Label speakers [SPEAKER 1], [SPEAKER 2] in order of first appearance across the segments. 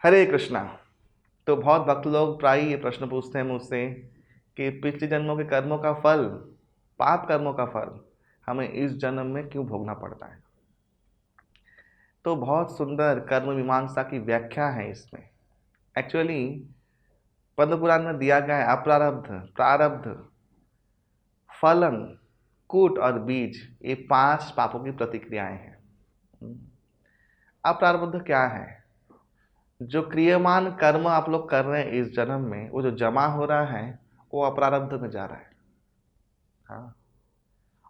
[SPEAKER 1] हरे कृष्णा। तो बहुत भक्त लोग प्राय ये प्रश्न पूछते हैं मुझसे कि पिछले जन्मों के कर्मों का फल, पाप कर्मों का फल हमें इस जन्म में क्यों भोगना पड़ता है। तो बहुत सुंदर कर्म मीमांसा की व्याख्या है इसमें। एक्चुअली पद्म पुराण में दिया गया है अप्रारब्ध, प्रारब्ध, फलन, कूट और बीज, ये 5 पापों की प्रतिक्रियाएं हैं। अप्रारब्ध क्या है? जो क्रियमान कर्म आप लोग कर रहे हैं इस जन्म में, वो जो जमा हो रहा है वो अप्रारब्ध में जा रहा है। हाँ।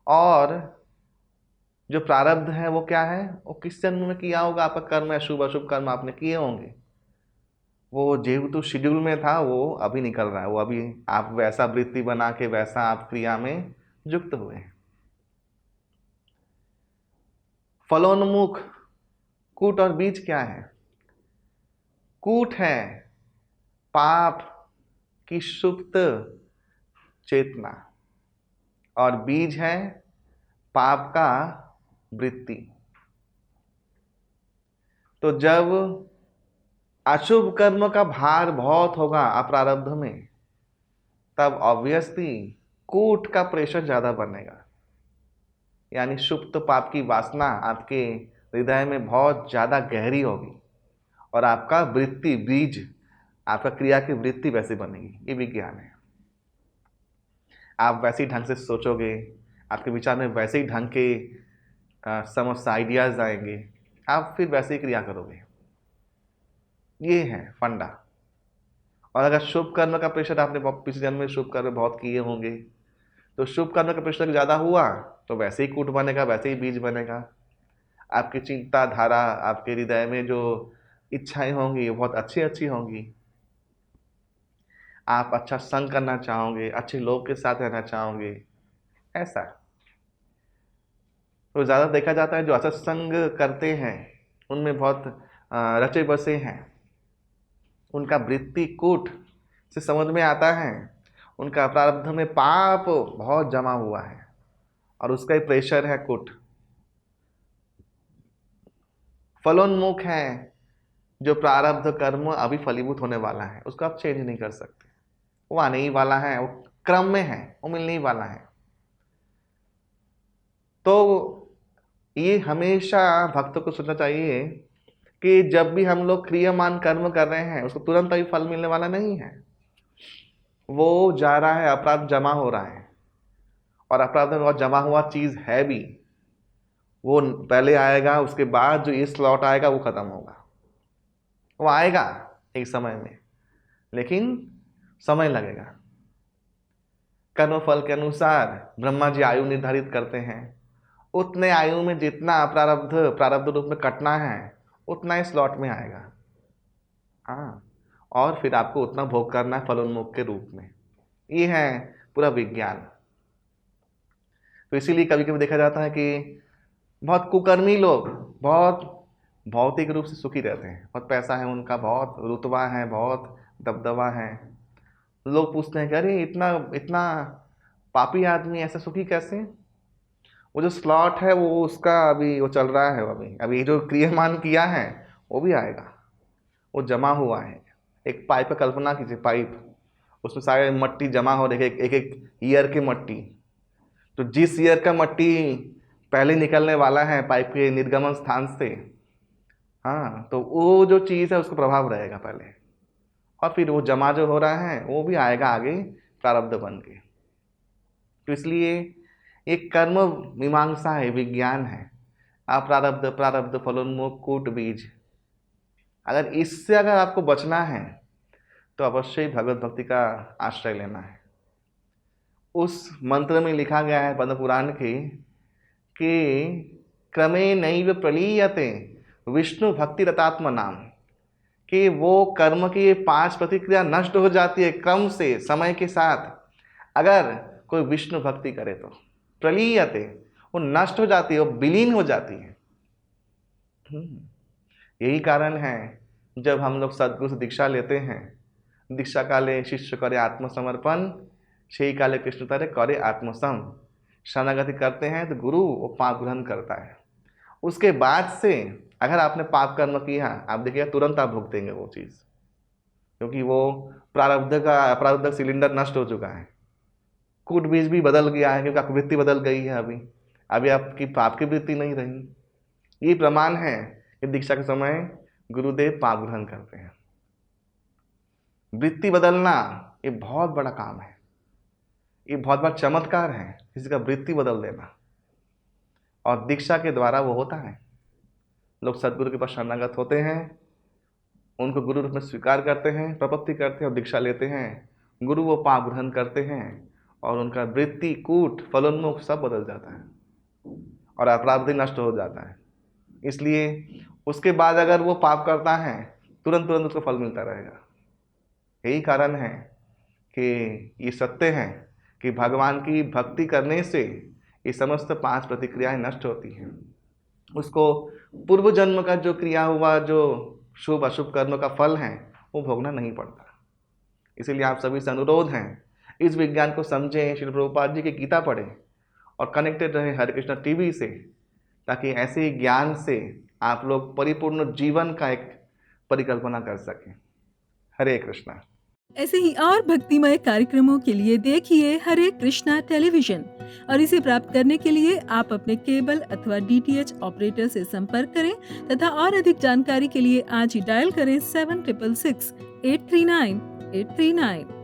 [SPEAKER 1] और जो प्रारब्ध है वो क्या है? वो किस जन्म में किया होगा आपका कर्म, अशुभ अशुभ कर्म आपने किए होंगे। वो जेहेतु शेड्यूल में था वो अभी निकल रहा है, वो अभी आप वैसा वृत्ति बना के वैसा आप क्रिया में युक्त हुए हैं। फलोन्मुख, कूट और बीज क्या है? कूट है पाप की सुप्त चेतना और बीज है पाप का वृत्ति। तो जब अशुभ कर्म का भार बहुत होगा अप्रारब्ध में, तब ऑब्वियसली कूट का प्रेशर ज्यादा बनेगा, यानी सुप्त पाप की वासना आपके हृदय में बहुत ज्यादा गहरी होगी और आपका वृत्ति बीज, आपका क्रिया की वृत्ति वैसी बनेगी। ये विज्ञान है। आप वैसे ही ढंग से सोचोगे, आपके विचार में वैसे ही ढंग के समझ आइडियाज आएंगे, आप फिर वैसे ही क्रिया करोगे। ये है फंडा। और अगर शुभ कर्म का प्रेशर आपने पिछले जन्म में शुभ कर्म बहुत किए होंगे, तो शुभ कर्म का प्रेशर ज्यादा हुआ तो वैसे ही कूट बनेगा, वैसे ही बीज बनेगा। आपकी चिंता धारा, आपके हृदय में जो इच्छाएं होंगी वो बहुत अच्छी अच्छी होंगी। आप अच्छा संग करना चाहोगे, अच्छे लोग के साथ रहना चाहोगे, ऐसा। तो ज्यादा देखा जाता है जो असत्संग करते हैं उनमें बहुत रचे बसे हैं। उनका वृत्ति कूट से समझ में आता है, उनका प्रारब्ध में पाप बहुत जमा हुआ है और उसका ही प्रेशर है कूट। फलोन्मुख है जो प्रारब्ध कर्म अभी फलीभूत होने वाला है, उसको आप चेंज नहीं कर सकते, वो आने ही वाला है, वो क्रम में है, वो मिलने ही वाला है। तो ये हमेशा भक्तों को सोचना चाहिए कि जब भी हम लोग क्रियामान कर्म कर रहे हैं उसको तुरंत अभी फल मिलने वाला नहीं है। वो जा रहा है, अपराध जमा हो रहा है, और अपराध में बहुत जमा हुआ चीज है भी, वो पहले आएगा, उसके बाद जो ये स्लॉट आएगा वो खत्म होगा। वो आएगा एक समय में, लेकिन समय लगेगा। कर्मफल के अनुसार ब्रह्मा जी आयु निर्धारित करते हैं, उतने आयु में जितना प्रारब्ध प्रारब्ध रूप में कटना है उतना ही स्लॉट में आएगा। हाँ, और फिर आपको उतना भोग करना है फलोन्मुख के रूप में। ये है पूरा विज्ञान। तो इसीलिए कभी कभी देखा जाता है कि बहुत कुकर्मी लोग बहुत भौतिक रूप से सुखी रहते हैं, बहुत पैसा है उनका, बहुत रुतबा है, बहुत दबदबा है। लोग पूछते हैं कि अरे इतना इतना पापी आदमी ऐसा सुखी कैसे? वो जो स्लॉट है वो उसका अभी वो चल रहा है, अभी अभी जो क्रियामान किया है वो भी आएगा, वो जमा हुआ है। एक पाइप का कल्पना कीजिए, पाइप, उसमें सारे मट्टी जमा हो रही है, एक एक ईयर की मट्टी। तो जिस ईयर का मट्टी पहले निकलने वाला है पाइप के निर्गमन स्थान से, हाँ, तो वो जो चीज़ है उसका प्रभाव रहेगा पहले, और फिर वो जमा जो हो रहा है वो भी आएगा आगे प्रारब्ध बन के। तो इसलिए एक कर्म मीमांसा है, विज्ञान है। अप्रारब्ध, प्रारब्ध, फलोन्मुख, कूट, बीज। अगर इससे अगर आपको बचना है तो अवश्य ही भगवत भक्ति का आश्रय लेना है। उस मंत्र में लिखा गया है पद्म पुराण के कि क्रमे नैव प्रलीयते विष्णु भक्ति रतात्म नाम, कि वो कर्म की ये 5 प्रतिक्रिया नष्ट हो जाती है क्रम से, समय के साथ, अगर कोई विष्णु भक्ति करे तो। प्रलीयते, वो नष्ट हो जाती है, वो विलीन हो जाती है। यही कारण है जब हम लोग सदगुरु से दीक्षा लेते हैं, दीक्षा काले शिष्य करे आत्मसमर्पण, সেই काले कृष्ण तरे करे आत्मसम। शरणागति करते हैं तो गुरु वो पाप ग्रहण करता है। उसके बाद से अगर आपने पाप कर्म किया, आप देखिएगा तुरंत आप भुगतेंगे वो चीज़, क्योंकि वो प्रारब्ध सिलेंडर नष्ट हो चुका है, कूट बीज भी बदल गया है, क्योंकि आपकी वृत्ति बदल गई है। अभी आपकी पाप की वृत्ति नहीं रही। ये प्रमाण है कि दीक्षा के समय गुरुदेव पाप ग्रहण करते हैं। वृत्ति बदलना ये बहुत बड़ा काम है, ये बहुत बड़ा चमत्कार है, किसी का वृत्ति बदल देना, और दीक्षा के द्वारा वो होता है। लोग सदगुरु के पास शरणागत होते हैं, उनको गुरु रूप में स्वीकार करते हैं, प्रपत्ति करते हैं और दीक्षा लेते हैं। गुरु वो पाप ग्रहण करते हैं और उनका वृत्ति, कूट, फलोन्मुख सब बदल जाता है और अपराध नष्ट हो जाता है। इसलिए उसके बाद अगर वो पाप करता है, तुरंत तुरंत उसको फल मिलता रहेगा। यही कारण है कि ये सत्य है कि भगवान की भक्ति करने से ये समस्त 5 प्रतिक्रियाएं नष्ट होती हैं। उसको पूर्व जन्म का जो क्रिया हुआ, जो शुभ अशुभ कर्म का फल है, वो भोगना नहीं पड़ता। इसीलिए आप सभी से अनुरोध है, इस विज्ञान को समझें, श्री प्रभुपाद जी की गीता पढ़ें और कनेक्टेड रहें हरे कृष्णा टीवी से, ताकि ऐसे ज्ञान से आप लोग परिपूर्ण जीवन का एक परिकल्पना कर सकें। हरे कृष्णा।
[SPEAKER 2] ऐसे ही और भक्तिमय कार्यक्रमों के लिए देखिए हरे कृष्णा टेलीविजन, और इसे प्राप्त करने के लिए आप अपने केबल अथवा DTH ऑपरेटर से संपर्क करें तथा और अधिक जानकारी के लिए आज ही डायल करें 7666 839 839।